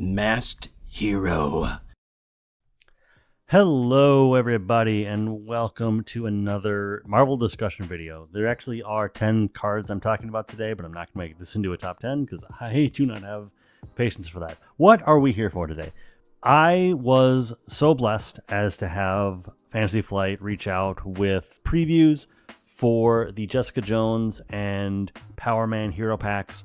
Masked Hero. Hello everybody and welcome to another Marvel discussion video. There actually are 10 cards I'm talking about today, but I'm not going to make this into a top 10 because I do not have patience for that. What are we here for today? I was so blessed as to have Fantasy Flight reach out with previews for the Jessica Jones and Power Man hero packs.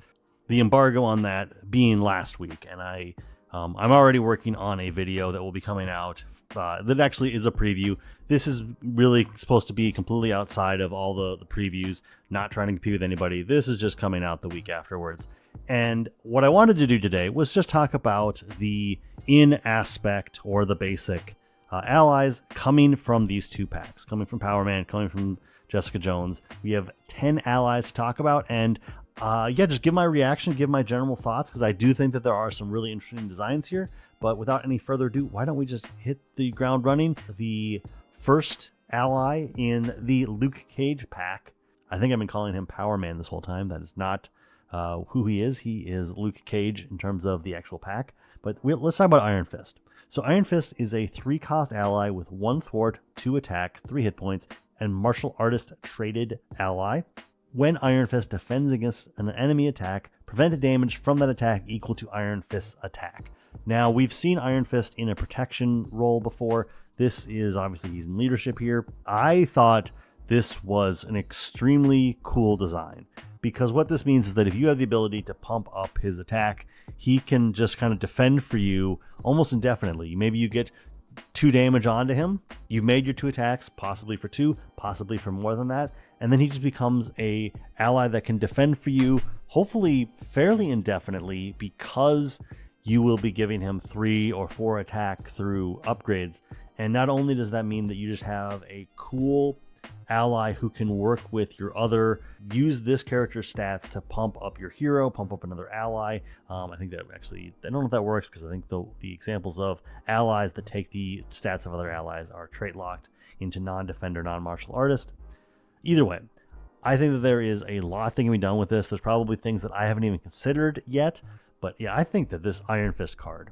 The embargo on that being last week, and I'm already working on a video that will be coming out that actually is a preview. This is really supposed to be completely outside of all the previews, not trying to compete with anybody. This is just coming out the week afterwards. And what I wanted to do today was just talk about the in aspect or the basic allies coming from these two packs, coming from Power Man, coming from Jessica Jones. We have 10 allies to talk about, and just give my reaction, give my general thoughts, because I do think that there are some really interesting designs here. But without any further ado, why don't we just hit the ground running? The first ally in the Luke Cage pack, I think I've been calling him Power Man this whole time. That is not who he is. He is Luke Cage in terms of the actual pack. But let's talk about Iron Fist. So Iron Fist is a 3-cost ally with 1 thwart, 2 attack, 3 hit points, and martial artist traded ally. When Iron Fist defends against an enemy attack, prevent damage from that attack equal to Iron Fist's attack. Now, we've seen Iron Fist in a protection role before. This is obviously he's in leadership here. I thought this was an extremely cool design, because what this means is that if you have the ability to pump up his attack, he can just kind of defend for you almost indefinitely. Maybe you get 2 damage onto him. You've made your 2 attacks, possibly for 2, possibly for more than that. And then he just becomes a ally that can defend for you, hopefully fairly indefinitely, because you will be giving him 3 or 4 attack through upgrades. And not only does that mean that you just have a cool ally who can work with your other, use this character's stats to pump up your hero, pump up another ally. I think that actually, I don't know if that works, because I think the examples of allies that take the stats of other allies are trait locked into non-defender, non-martial artist. Either way, I think that there is a lot that can be done with this. There's probably things that I haven't even considered yet, but yeah, I think that this Iron Fist card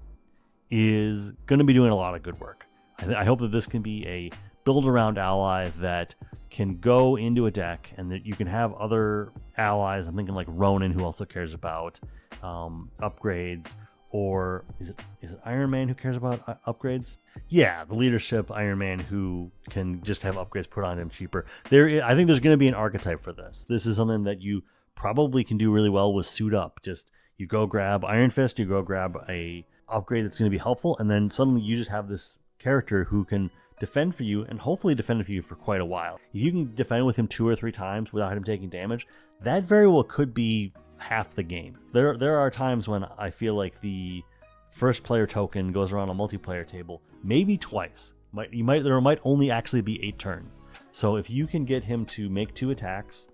is going to be doing a lot of good work. I hope that this can be a build-around ally that can go into a deck, and that you can have other allies. I'm thinking like Ronan, who also cares about upgrades, or is it Iron Man who cares about upgrades? Yeah, the leadership Iron Man who can just have upgrades put on him cheaper. I think there's going to be an archetype for this. This is something that you probably can do really well with Suit Up. Just you go grab Iron Fist, you go grab a upgrade that's going to be helpful, and then suddenly you just have this character who can defend for you, and hopefully defend for you for quite a while. If you can defend with him 2 or 3 times without him taking damage, that very well could be half the game. There are times when I feel like the first player token goes around a multiplayer table maybe twice. There might only actually be 8 turns. So if you can get him to make 2 attacks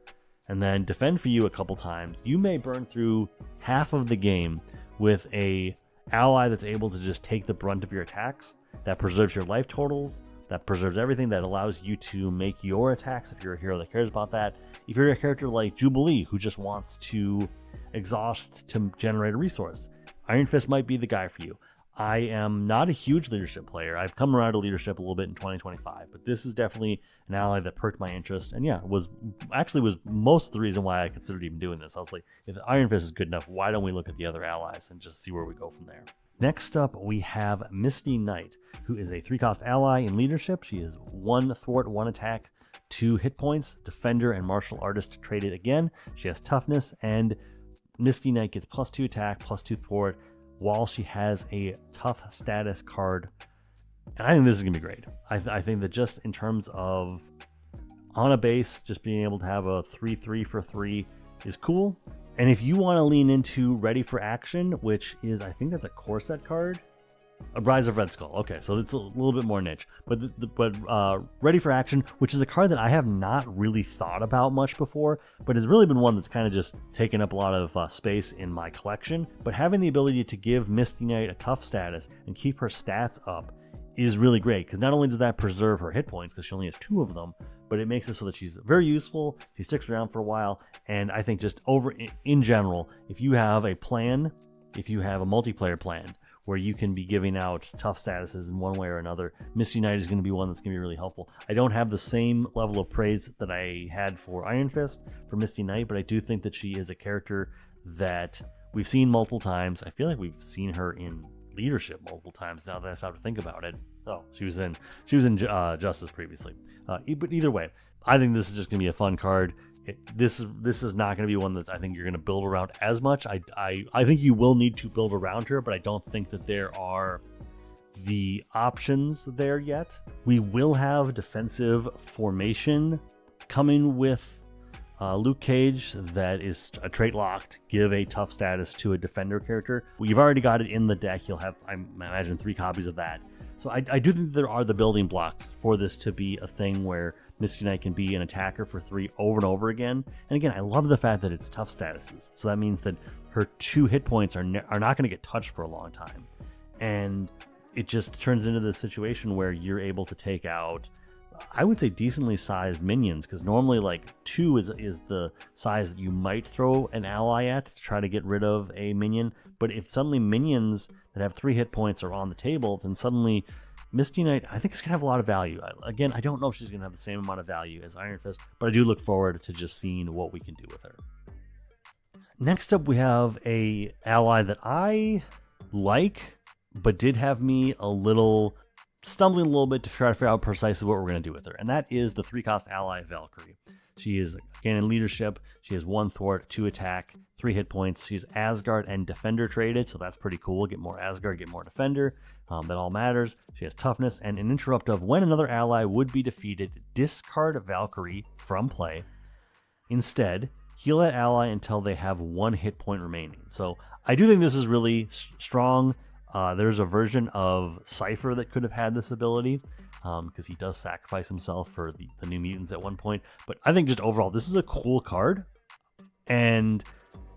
and then defend for you a couple times, you may burn through half of the game with a ally that's able to just take the brunt of your attacks, that preserves your life totals, that preserves everything, that allows you to make your attacks if you're a hero that cares about that. If you're a character like Jubilee, who just wants to exhaust to generate a resource, Iron Fist might be the guy for you. I am not a huge leadership player. I've come around to leadership a little bit in 2025, but this is definitely an ally that perked my interest, and yeah, was most of the reason why I considered even doing this. I was like, if Iron Fist is good enough, why don't we look at the other allies and just see where we go from there? Next up, we have Misty Knight, who is a 3-cost ally in leadership. She is 1 thwart, 1 attack, 2 hit points, defender and martial artist traded again. She has toughness, and Misty Knight gets +2 attack, +2 thwart, while she has a tough status card. And I think this is going to be great. I think that just in terms of on a base, just being able to have a 3/3 for 3 is cool. And if you want to lean into Ready for Action, which is, I think that's a core set card, a Rise of Red Skull. Okay, so it's a little bit more niche. But Ready for Action, which is a card that I have not really thought about much before, but has really been one that's kind of just taken up a lot of space in my collection. But having the ability to give Misty Knight a tough status and keep her stats up is really great, because not only does that preserve her hit points, because she only has 2 of them, but it makes it so that she's very useful, she sticks around for a while, and I think just in general, if you have a plan, if you have a multiplayer plan where you can be giving out tough statuses in one way or another. Misty Knight is going to be one that's going to be really helpful. I don't have the same level of praise that I had for Iron Fist for Misty Knight, but I do think that she is a character that we've seen multiple times. I feel like we've seen her in leadership multiple times now that I start to think about it. Oh, she was in Justice previously. But either way, I think this is just going to be a fun card. This is not going to be one that I think you're going to build around as much. I think you will need to build around her, but I don't think that there are the options there yet. We will have defensive formation coming with Luke Cage that is a trait locked. Give a tough status to a defender character. Well, you've already got it in the deck. You'll have, I imagine, 3 copies of that. So I do think there are the building blocks for this to be a thing where Misty Knight can be an attacker for 3 over and over again. And again, I love the fact that it's tough statuses. So that means that her 2 hit points are not going to get touched for a long time. And it just turns into this situation where you're able to take out, I would say, decently sized minions, because normally like 2 is the size that you might throw an ally at to try to get rid of a minion. But if suddenly minions that have 3 hit points are on the table, then suddenly Misty Knight, I think, is going to have a lot of value. Again, I don't know if she's going to have the same amount of value as Iron Fist, but I do look forward to just seeing what we can do with her. Next up, we have a ally that I like, but did have me stumbling a little bit to try to figure out precisely what we're going to do with her, and that is the 3-cost ally Valkyrie. She is, again, in leadership. She has 1 thwart, 2 attack, 3 hit points. She's Asgard and Defender traded, so that's pretty cool. Get more Asgard, get more Defender. That all matters. She has toughness and an interrupt of when another ally would be defeated, discard Valkyrie from play. Instead, heal that ally until they have 1 hit point remaining. So I do think this is really strong. There's a version of Cypher that could have had this ability, because he does sacrifice himself for the New Mutants at one point. But I think just overall, this is a cool card. And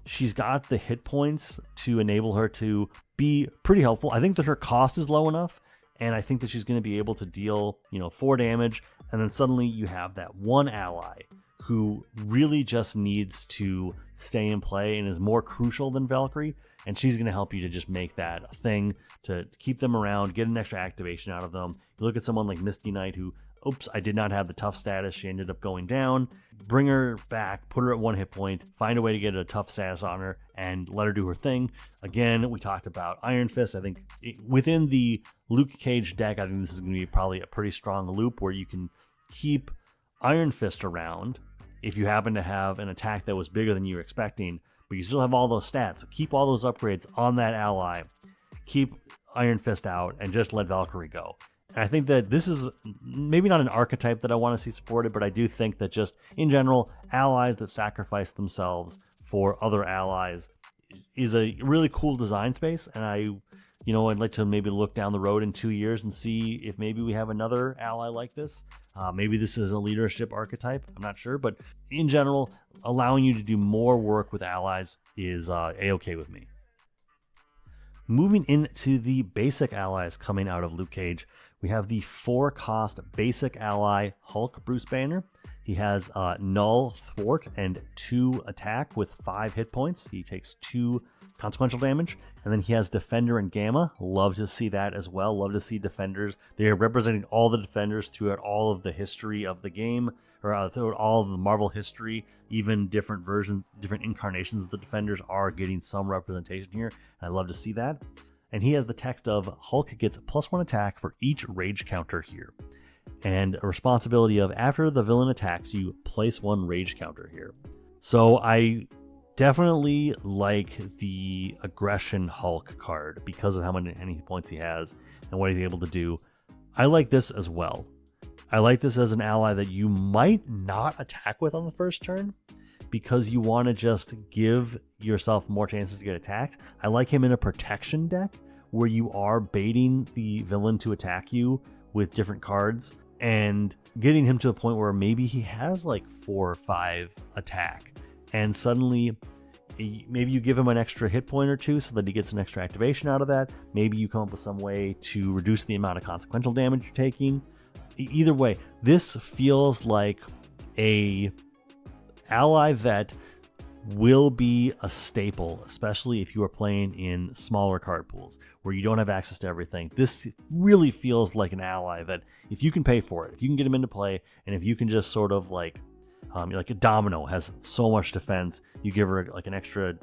she's got the hit points to enable her to be pretty helpful. I think that her cost is low enough, and I think that she's going to be able to deal, 4 damage, and then suddenly you have that one ally who really just needs to stay in play and is more crucial than Valkyrie, and she's going to help you to just make that a thing, to keep them around, get an extra activation out of them. You look at someone like Misty Knight who, oops, I did not have the tough status, she ended up going down. Bring her back, put her at 1 hit point, find a way to get a tough status on her, and let her do her thing. Again, we talked about Iron Fist. I think within the Luke Cage deck, I think this is going to be probably a pretty strong loop where you can keep Iron Fist around if you happen to have an attack that was bigger than you were expecting, but you still have all those stats. So keep all those upgrades on that ally, keep Iron Fist out, and just let Valkyrie go. And I think that this is maybe not an archetype that I want to see supported, but I do think that just in general, allies that sacrifice themselves for other allies is a really cool design space. And I'd like to maybe look down the road in 2 years and see if maybe we have another ally like this. Maybe this is a leadership archetype. I'm not sure. But in general, allowing you to do more work with allies is A-okay with me. Moving into the basic allies coming out of Luke Cage, we have the 4-cost basic ally Hulk Bruce Banner. He has null, thwart, and 2 attack with 5 hit points. He takes 2 consequential damage. And then he has Defender and Gamma. Love to see that as well. Love to see Defenders. They are representing all the Defenders throughout all of the history of the game, or throughout all of the Marvel history. Even different versions, different incarnations of the Defenders are getting some representation here. And I love to see that. And he has the text of Hulk gets +1 attack for each rage counter here. And a responsibility of after the villain attacks you, place 1 rage counter here. So I definitely like the aggression Hulk card because of how many points he has and what he's able to do. I like this as well. I like this as an ally that you might not attack with on the first turn because you want to just give yourself more chances to get attacked. I like him in a protection deck where you are baiting the villain to attack you with different cards and getting him to a point where maybe he has like 4 or 5 attack, and suddenly maybe you give him an extra hit point or 2 so that he gets an extra activation out of that. Maybe you come up with some way to reduce the amount of consequential damage you're taking. Either way, this feels like a ally that will be a staple, especially if you are playing in smaller card pools where you don't have access to everything. This really feels like an ally that if you can pay for it, if you can get him into play, and if you can just sort of like a Domino has so much defense, you give her like an extra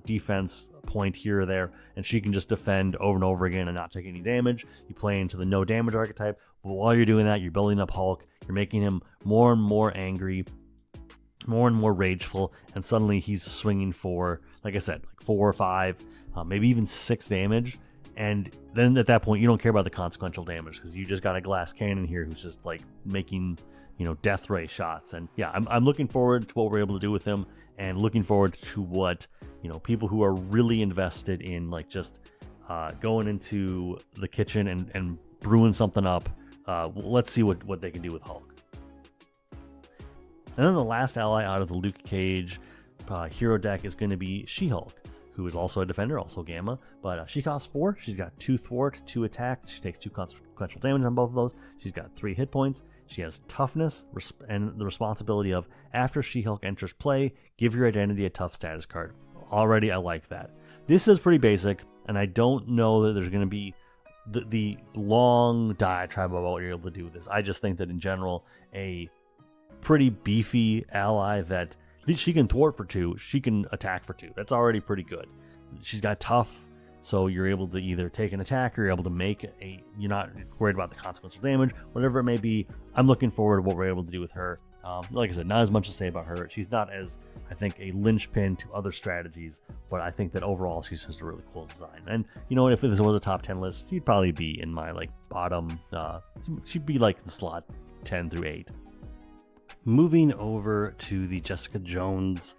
defense point here or there, and she can just defend over and over again and not take any damage. You play into the no damage archetype, but while you're doing that, you're building up Hulk, you're making him more and more angry, more and more rageful, and suddenly he's swinging for, like I said, like 4 or 5, maybe even 6 damage. And then at that point, you don't care about the consequential damage because you just got a glass cannon here who's just like making, death ray shots. And yeah, I'm looking forward to what we're able to do with him, and looking forward to what, people who are really invested in like just going into the kitchen and brewing something up. Let's see what they can do with Hulk. And then the last ally out of the Luke Cage hero deck is going to be She-Hulk, who is also a defender, also Gamma, but she costs 4. She's got 2 thwart, 2 attack. She takes 2 consequential damage on both of those. She's got 3 hit points. She has toughness and the responsibility of, after She-Hulk enters play, give your identity a tough status card. Already, I like that. This is pretty basic, and I don't know that there's going to be the long diatribe about what you're able to do with this. I just think that in general, a pretty beefy ally that she can thwart for 2, she can attack for 2. That's already pretty good. She's got tough, so you're able to either take an attack or you're able to make you're not worried about the consequential damage, whatever it may be. I'm looking forward to what we're able to do with her. Like I said, not as much to say about her. She's not as, I think, a linchpin to other strategies, but I think that overall she's just a really cool design. And if this was a top 10 list, she'd probably be in my like bottom, she'd be like the slot 10 through 8. Moving over to the Jessica Jones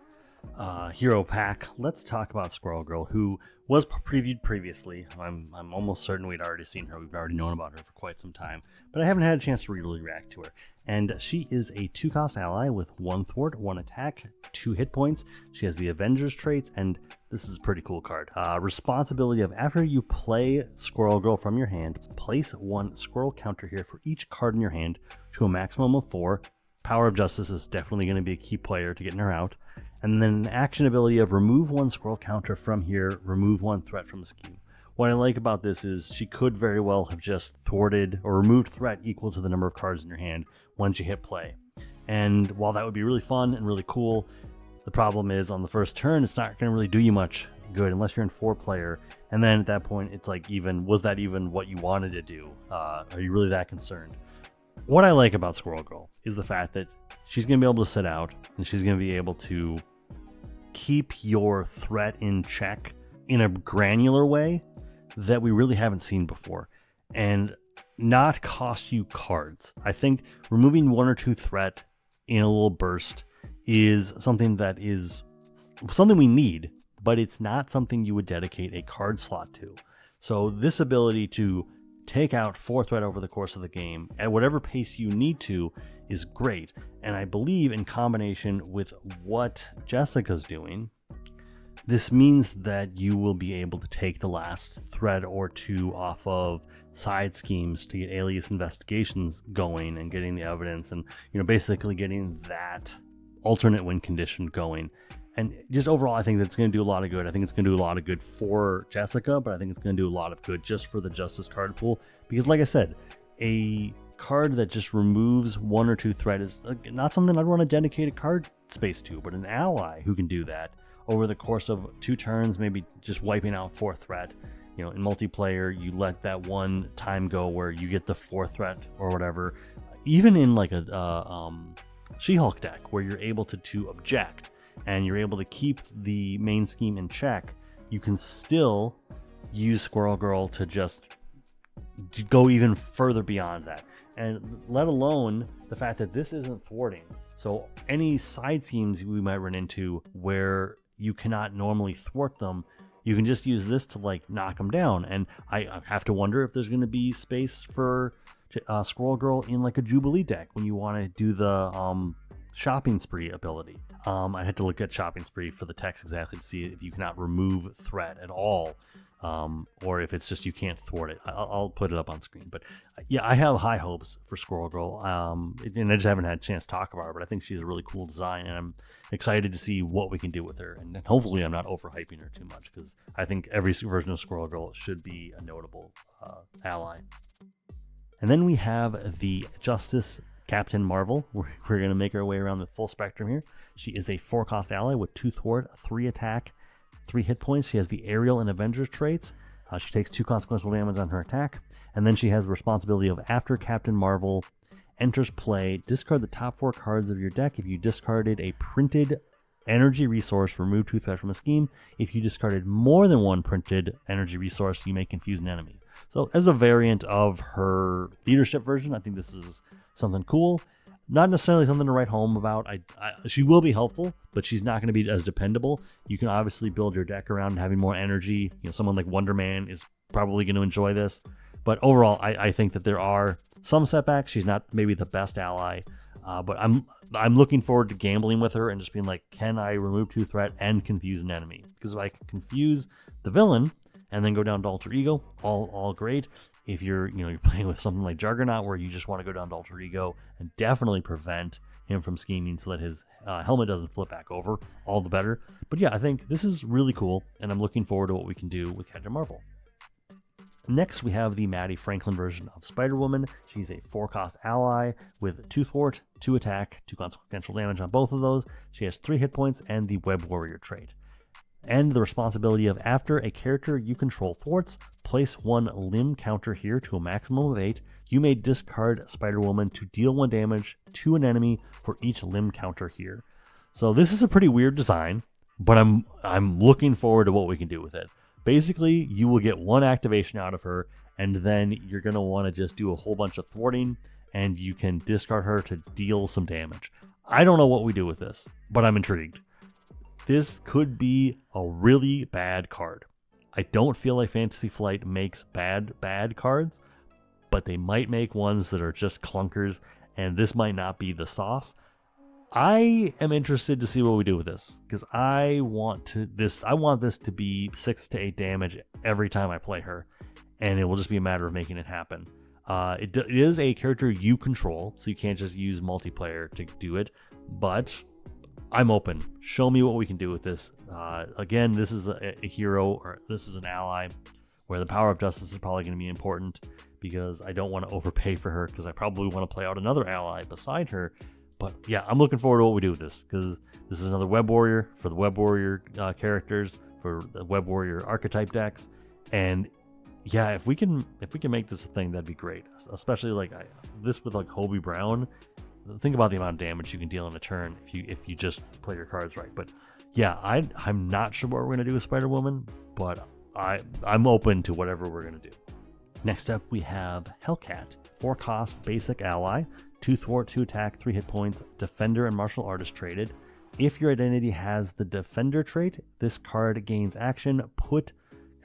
hero pack, let's talk about Squirrel Girl, who was previewed previously. I'm almost certain we'd already seen her. We've already known about her for quite some time, but I haven't had a chance to really react to her. And she is a 2-cost ally with 1 thwart, 1 attack, 2 hit points. She has the Avengers traits, and this is a pretty cool card. Responsibility of, after you play Squirrel Girl from your hand, place 1 squirrel counter here for each card in your hand to a maximum of 4. Power of Justice is definitely going to be a key player to getting her out. And then an action ability of remove 1 squirrel counter from here, remove 1 threat from a scheme. What I like about this is she could very well have just thwarted or removed threat equal to the number of cards in your hand once you hit play. And while that would be really fun and really cool, the problem is on the first turn, it's not going to really do you much good unless you're in 4-player. And then at that point, it's like, was that even what you wanted to do? Are you really that concerned? What I like about Squirrel Girl is the fact that she's going to be able to sit out, and she's going to be able to keep your threat in check in a granular way that we really haven't seen before, and not cost you cards. I think removing 1 or 2 threat in a little burst is something that is something we need, but it's not something you would dedicate a card slot to. So this ability to take out 4 threat over the course of the game at whatever pace you need to is great. And I believe in combination with what Jessica's doing, this means that you will be able to take the last thread or 2 off of side schemes to get alias investigations going and getting the evidence and, basically getting that alternate win condition going. And just overall, I think that's going to do a lot of good. I think it's going to do a lot of good for Jessica, but I think it's going to do a lot of good just for the Justice card pool. Because like I said, a card that just removes 1 or 2 threat is not something I'd want to dedicate a card space to, but an ally who can do that over the course of 2 turns, maybe just wiping out 4 threat. In multiplayer, you let that one time go where you get the 4 threat or whatever. Even in like a She-Hulk deck where you're able to object, and you're able to keep the main scheme in check, you can still use Squirrel Girl to just go even further beyond that. And let alone the fact that this isn't thwarting. So any side schemes we might run into where you cannot normally thwart them, you can just use this to like knock them down. And I have to wonder if there's going to be space for Squirrel Girl in like a Jubilee deck when you want to do the shopping spree ability. I had to look at shopping spree for the text exactly to see if you cannot remove threat at all or if it's just you can't thwart it. I'll put it up on screen. But yeah, I have high hopes for Squirrel Girl, and I just haven't had a chance to talk about her, but I think she's a really cool design, and I'm excited to see what we can do with her. And hopefully I'm not overhyping her too much, because I think every version of Squirrel Girl should be a notable ally. And then we have the Justice Captain Marvel. We're going to make our way around the full spectrum here. She is a 4-cost ally with 2 thwart, 3 attack, 3 hit points. She has the Aerial and Avengers traits. She takes 2 consequential damage on her attack. And then she has the responsibility of, after Captain Marvel enters play, discard the top 4 cards of your deck. If you discarded a printed energy resource, remove 2 threat from a scheme. If you discarded more than 1 printed energy resource, you may confuse an enemy. So as a variant of her leadership version, I think this is something cool. Not necessarily something to write home about. She will be helpful, but she's not going to be as dependable. You can obviously build your deck around having more energy. Someone like Wonder Man is probably going to enjoy this. But overall, I think that there are some setbacks. She's not maybe the best ally, but I'm looking forward to gambling with her and just being like, can I remove 2 threat and confuse an enemy? Because if I can confuse the villain and then go down to Alter Ego, all great. If you're playing with something like Juggernaut, where you just want to go down to Alter Ego and definitely prevent him from scheming so that his helmet doesn't flip back over, all the better. But yeah, I think this is really cool, and I'm looking forward to what we can do with Captain Marvel. Next, we have the Maddie Franklin version of Spider-Woman. She's a 4-cost ally with 2 thwart, 2 attack, 2 consequential damage on both of those. She has 3 hit points and the Web Warrior trait. And the responsibility of, after a character you control thwarts, place 1 limb counter here to a maximum of 8. You may discard Spider-Woman to deal 1 damage to an enemy for each limb counter here. So this is a pretty weird design, but I'm looking forward to what we can do with it. Basically, you will get 1 activation out of her, and then you're going to want to just do a whole bunch of thwarting, and you can discard her to deal some damage. I don't know what we do with this, but I'm intrigued. This could be a really bad card. I don't feel like Fantasy Flight makes bad cards, but they might make ones that are just clunkers, and this might not be the sauce. I am interested to see what we do with this, because I want this to be 6 to 8 damage every time I play her, and it will just be a matter of making it happen. It is a character you control, so you can't just use multiplayer to do it, but I'm open. Show me what we can do with this. Again, this is a hero, or this is an ally where the power of justice is probably going to be important, because I don't want to overpay for her, because I probably want to play out another ally beside her. But yeah, I'm looking forward to what we do with this, because this is another Web Warrior for the Web Warrior characters, for the Web Warrior archetype decks. And yeah, if we can make this a thing, that'd be great. Especially like this with like Hobie Brown. Think about the amount of damage you can deal in a turn if you just play your cards right. But yeah, I'm not sure what we're going to do with Spider-Woman, but I'm open to whatever we're going to do. Next up, we have Hellcat, 4-cost basic ally, 2 thwart, 2 attack, 3 hit points, defender and martial artist traded. If your identity has the defender trait, this card gains action. Put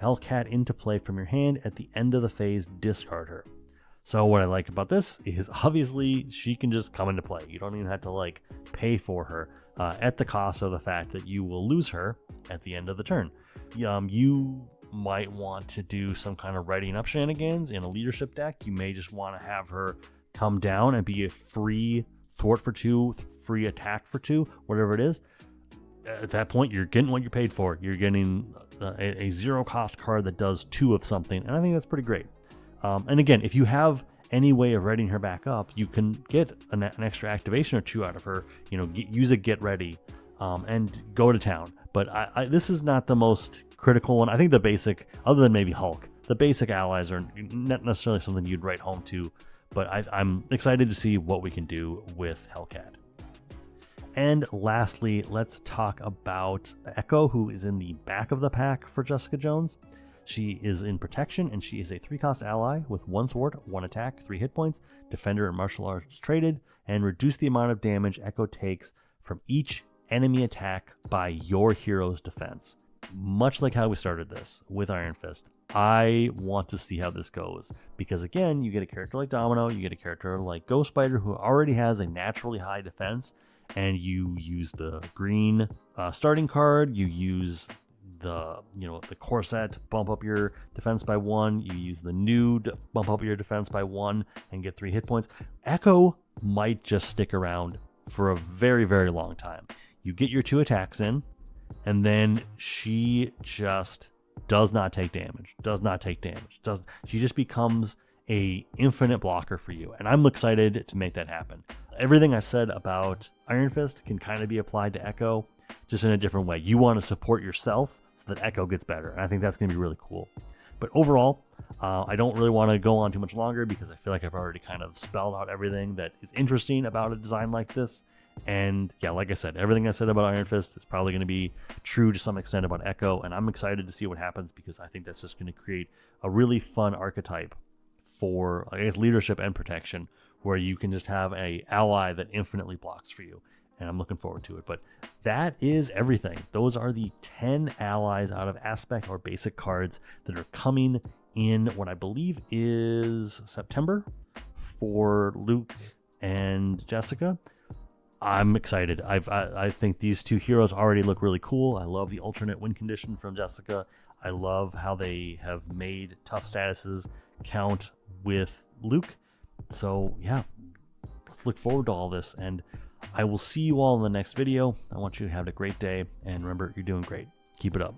Hellcat into play from your hand. At the end of the phase, discard her. So what I like about this is, obviously, she can just come into play. You don't even have to like pay for her at the cost of the fact that you will lose her at the end of the turn. You might want to do some kind of readying up shenanigans in a leadership deck. You may just want to have her come down and be a free thwart for 2, free attack for 2, whatever it is. At that point, you're getting what you paid for. You're getting a 0-cost card that does 2 of something, and I think that's pretty great. And again, if you have any way of readying her back up, you can get an extra activation or 2 out of her. Use a get ready and go to town. But this is not the most critical one. I think the basic, other than maybe Hulk, the basic allies are not necessarily something you'd write home to. But I'm excited to see what we can do with Hellcat. And lastly, let's talk about Echo, who is in the back of the pack for Jessica Jones. She is in protection, and she is a 3-cost ally with 1 thwart, 1 attack, 3 hit points, defender and martial arts traded, and reduce the amount of damage Echo takes from each enemy attack by your hero's defense. Much like how we started this with Iron Fist, I want to see how this goes, because again, you get a character like Domino, you get a character like Ghost Spider, who already has a naturally high defense, and you use the green starting card, you use the the corset, bump up your defense by 1. You use the nude, bump up your defense by 1 and get 3 hit points. Echo might just stick around for a very, very long time. You get your 2 attacks in, and then she just does not take damage. She just becomes a infinite blocker for you, and I'm excited to make that happen. Everything I said about Iron Fist can kind of be applied to Echo, just in a different way. You want to support yourself so that Echo gets better, and I think that's going to be really cool. But overall, I don't really want to go on too much longer because I feel like I've already kind of spelled out everything that is interesting about a design like this. And yeah, like I said, everything I said about Iron Fist is probably going to be true to some extent about Echo, and I'm excited to see what happens because I think that's just going to create a really fun archetype for, I guess, leadership and protection, where you can just have a ally that infinitely blocks for you, and I'm looking forward to it. But that is everything. Those are the 10 allies out of Aspect or basic cards that are coming in what I believe is September for Luke and Jessica. I'm excited. I think these 2 heroes already look really cool. I love the alternate win condition from Jessica. I love how they have made tough statuses count with Luke. So yeah, let's look forward to all this, and I will see you all in the next video. I want you to have a great day, and remember, you're doing great. Keep it up.